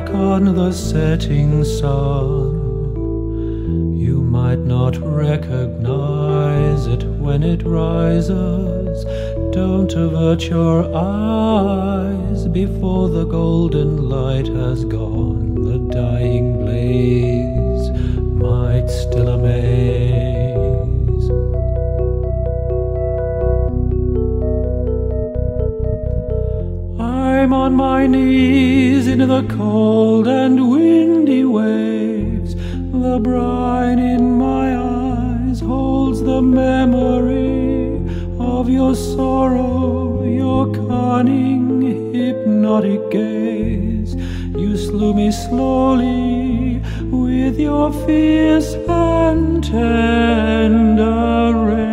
dark on the setting sun. You might not recognize it when it rises. Don't avert your eyes before the golden light has gone. The dying blaze might still amaze. I'm on my knees in the cold and windy waves. The brine in my eyes holds the memory of your sorrow, your cunning, hypnotic gaze. You slew me slowly with your fierce and tender ray.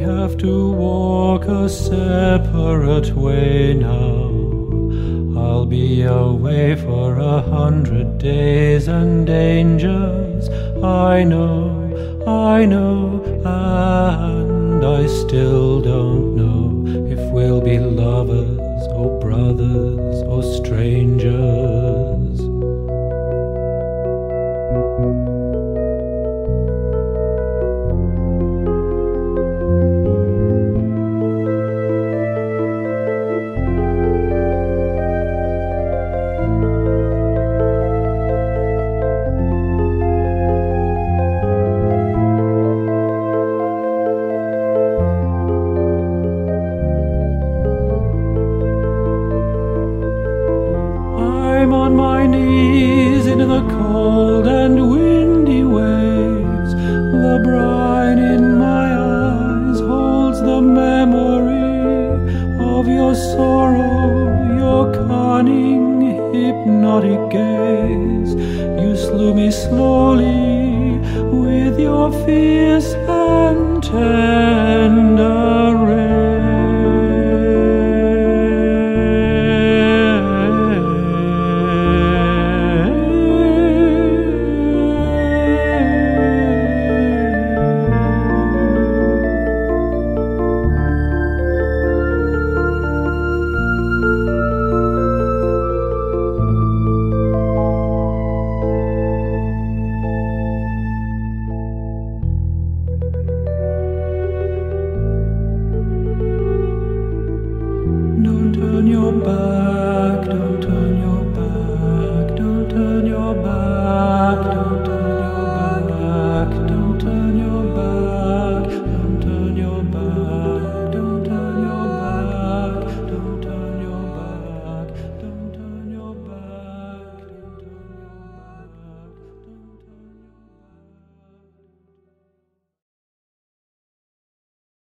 Have to walk a separate way now. I'll be away for 100 days and dangers. I know, and I still don't know if we'll be lovers or brothers or strangers. I'm on my knees in the cold and windy waves. The brine in my eyes holds the memory of your sorrow, your cunning, hypnotic gaze. You slew me slowly with your fierce and tender